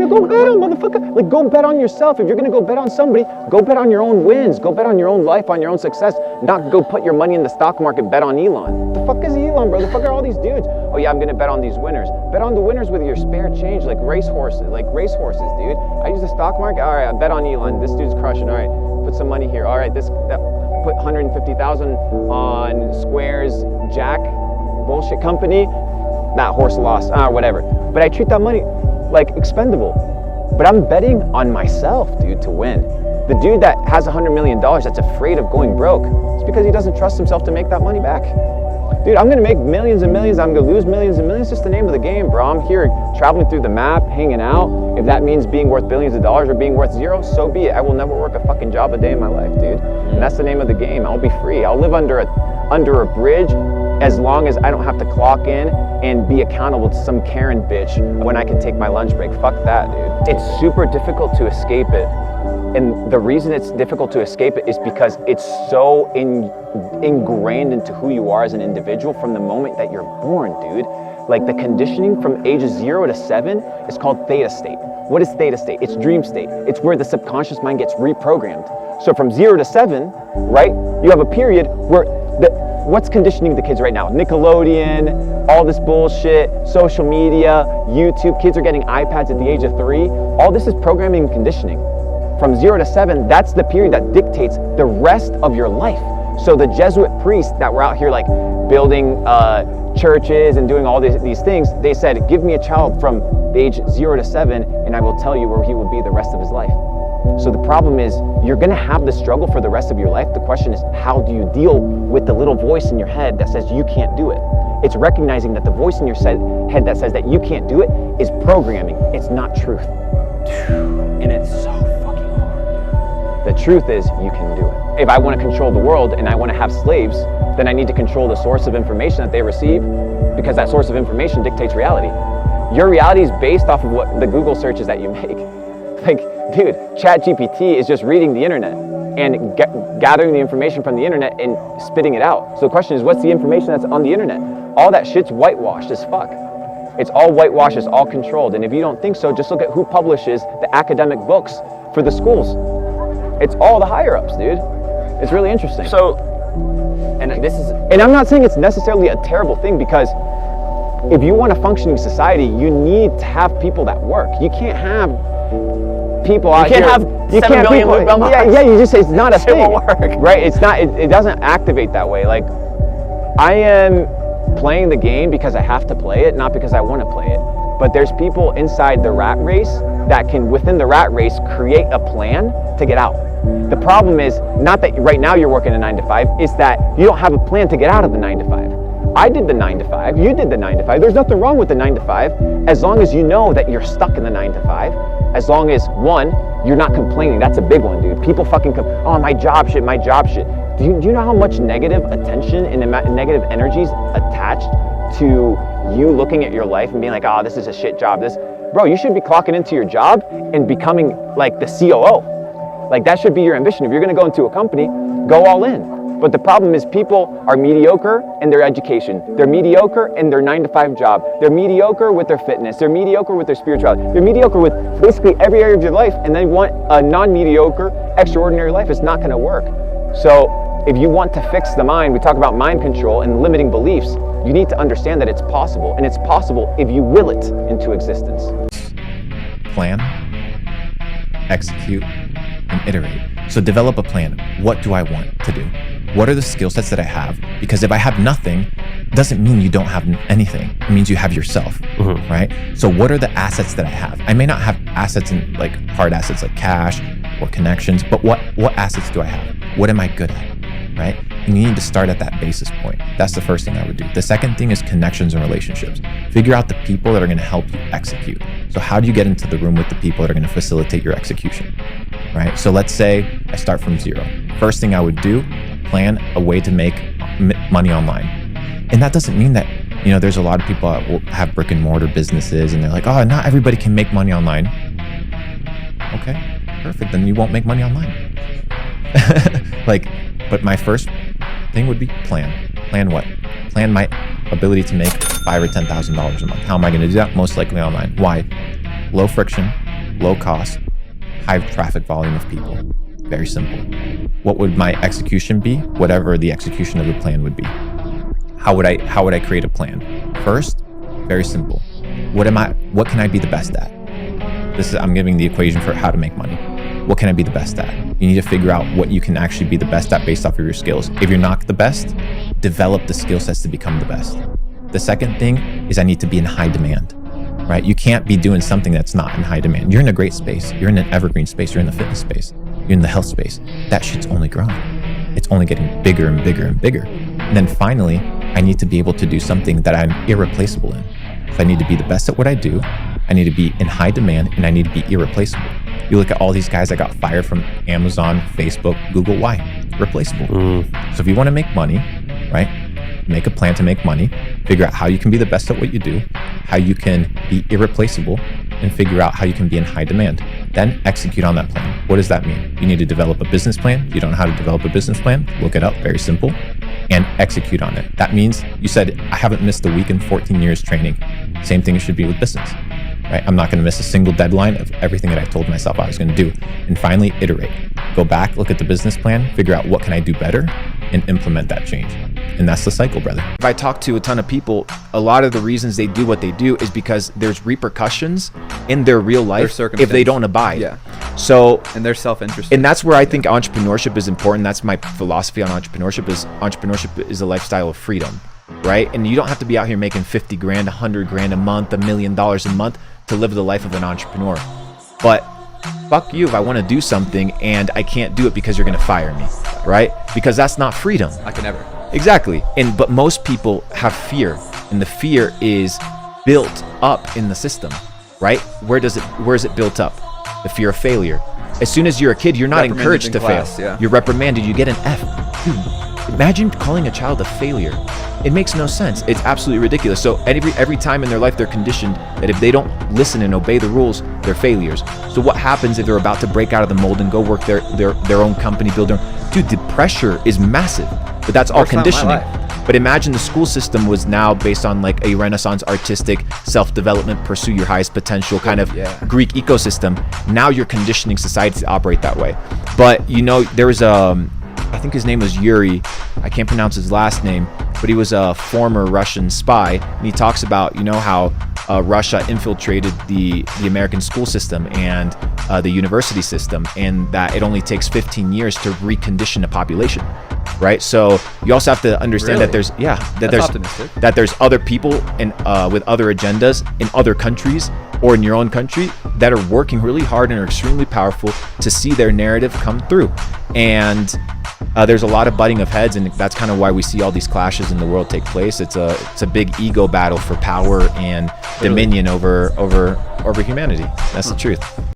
to go bet on, motherfucker. Like, go bet on yourself. If you're going to go bet on somebody, go bet on your own wins. Go bet on your own life, on your own success. Not go put your money in the stock market, bet on Elon. The fuck is Elon, bro? The fuck are all these dudes? Oh yeah, I'm going to bet on these winners. Bet on the winners with your spare change, like racehorses, dude. I use the stock market. All right, I bet on Elon. This dude's crushing. All right, put some money here. All right, put 150,000 on Square's Jack bullshit company. That horse lost, whatever. But I treat that money like expendable. But I'm betting on myself, dude, to win. The dude that has $100 million that's afraid of going broke, it's because he doesn't trust himself to make that money back. Dude, I'm gonna make millions and millions, I'm gonna lose millions and millions, just the name of the game, bro. I'm here traveling through the map, hanging out. If that means being worth billions of dollars or being worth zero, so be it. I will never work a fucking job a day in my life, dude. And that's the name of the game. I'll be free. I'll live under a bridge as long as I don't have to clock in and be accountable to some Karen bitch when I can take my lunch break. Fuck that, dude. It's super difficult to escape it. And the reason it's difficult to escape it is because it's so ingrained into who you are as an individual from the moment that you're born, dude. Like the conditioning from ages 0 to 7 is called theta state. What is theta state? It's dream state. It's where the subconscious mind gets reprogrammed. So from 0 to 7, right, you have a period where what's conditioning the kids right now? Nickelodeon, all this bullshit, social media, YouTube. Kids are getting iPads at the age of 3. All this is programming and conditioning. From 0 to 7, that's the period that dictates the rest of your life. So the Jesuit priests that were out here like building churches and doing all these things, they said, give me a child from the age 0 to 7 and I will tell you where he will be the rest of his life. So the problem is you're gonna have the struggle for the rest of your life. The question is, how do you deal with the little voice in your head that says you can't do it? It's recognizing that the voice in your head that says that you can't do it is programming. It's not truth. And it's so fucking hard. The truth is you can do it. If I want to control the world and I want to have slaves, then I need to control the source of information that they receive, because that source of information dictates reality. Your reality is based off of what the Google searches that you make. Like, dude, ChatGPT is just reading the internet and gathering the information from the internet and spitting it out. So the question is, what's the information that's on the internet? All that shit's whitewashed as fuck. It's all whitewashed, it's all controlled. And if you don't think so, just look at who publishes the academic books for the schools. It's all the higher ups, dude. It's really interesting. So, and I'm not saying it's necessarily a terrible thing, because if you want a functioning society, you need to have people that work. You can't have people out here. You can't have 7 billion Belmar. Yeah, you just say it's not a thing. It won't work. Right? It's not. It doesn't activate that way. Like, I am playing the game because I have to play it, not because I want to play it. But there's people inside the rat race that can, within the rat race, create a plan to get out. The problem is not that right now you're working a 9 to 5, it's that you don't have a plan to get out of the 9 to 5. I did the 9 to 5, you did the 9 to 5. There's nothing wrong with the 9 to 5 as long as you know that you're stuck in the 9 to 5. As long as, one, you're not complaining. That's a big one, dude. People fucking oh, my job shit. Do you know how much negative attention and negative energies attached to you looking at your life and being like, oh, this is a shit job. Bro, you should be clocking into your job and becoming like the COO. Like, that should be your ambition. If you're gonna go into a company, go all in. But the problem is people are mediocre in their education. They're mediocre in their 9 to 5 job. They're mediocre with their fitness. They're mediocre with their spirituality. They're mediocre with basically every area of your life, and they want a non-mediocre, extraordinary life. It's not gonna work. So if you want to fix the mind, we talk about mind control and limiting beliefs, you need to understand that it's possible, and it's possible if you will it into existence. Plan, execute, and iterate. So develop a plan. What do I want to do? What are the skill sets that I have? Because if I have nothing, doesn't mean you don't have anything. It means you have yourself, right? So what are the assets that I have? I may not have assets in like hard assets like cash or connections, but what assets do I have? What am I good at, right? And you need to start at that basis point. That's the first thing I would do. The second thing is connections and relationships. Figure out the people that are going to help you execute. So how do you get into the room with the people that are going to facilitate your execution, right? So let's say I start from 0. First thing I would do, plan a way to make money online. And that doesn't mean that, you know, there's a lot of people that will have brick and mortar businesses and they're like, oh, not everybody can make money online. Okay, perfect. Then you won't make money online. But my first thing would be plan. Plan what? Plan my ability to make $5,000 or $10,000 a month. How am I going to do that? Most likely online. Why? Low friction, low cost, high traffic volume of people. Very simple. What would my execution be? Whatever the execution of the plan would be. How would I create a plan? First, very simple. What can I be the best at? I'm giving the equation for how to make money. What can I be the best at? You need to figure out what you can actually be the best at based off of your skills. If you're not the best, develop the skill sets to become the best. The second thing is I need to be in high demand, right? You can't be doing something that's not in high demand. You're in a great space. You're in an evergreen space. You're in the fitness space. You're in the health space. That shit's only growing. It's only getting bigger and bigger and bigger. And then finally, I need to be able to do something that I'm irreplaceable in. So I need to be the best at what I do. I need to be in high demand, and I need to be irreplaceable. You look at all these guys that got fired from Amazon, Facebook, Google. Why? Replaceable. So if you want to make money, right? Make a plan to make money. Figure out how you can be the best at what you do, how you can be irreplaceable, and figure out how you can be in high demand. Then execute on that plan. What does that mean? You need to develop a business plan. If you don't know how to develop a business plan, look it up. Very simple. And execute on it. That means you said, I haven't missed a week in 14 years training. Same thing it should be with business. Right? I'm not going to miss a single deadline of everything that I told myself I was going to do. And finally, iterate. Go back, look at the business plan, figure out what can I do better, and implement that change. And that's the cycle, brother. If I talk to a ton of people, a lot of the reasons they do what they do is because there's repercussions in their real life if they don't abide. Yeah. So, and they're self-interested. And that's where I think entrepreneurship is important. That's my philosophy on entrepreneurship is a lifestyle of freedom, right? And you don't have to be out here making 50 grand, 100 grand a month, $1 million a month to live the life of an entrepreneur. But fuck you if I want to do something and I can't do it because you're going to fire me, right? Because that's not freedom. I can never. Exactly. But most people have fear, and the fear is built up in the system, right? Where is it built up? The fear of failure. As soon as you're a kid, you're not encouraged to fail. Yeah. You're reprimanded, you get an F. Dude, imagine calling a child a failure. It makes no sense. It's absolutely ridiculous. So every time in their life, they're conditioned that if they don't listen and obey the rules, they're failures. So what happens if they're about to break out of the mold and go work their own company, build their own? Dude, the pressure is massive, but that's all conditioning. But imagine the school system was now based on like a Renaissance artistic self-development, pursue your highest potential kind of Greek ecosystem. Now you're conditioning society to operate that way. But you know, there was I think his name was Yuri. I can't pronounce his last name, but he was a former Russian spy, and he talks about, you know, how Russia infiltrated the American school system and the university system, and that it only takes 15 years to recondition a population, right? So you also have to understand that there's other people and with other agendas in other countries or in your own country that are working really hard and are extremely powerful to see their narrative come through. And there's a lot of butting of heads, and that's kind of why we see all these clashes in the world take place. It's a big ego battle for power and dominion over humanity. That's the truth.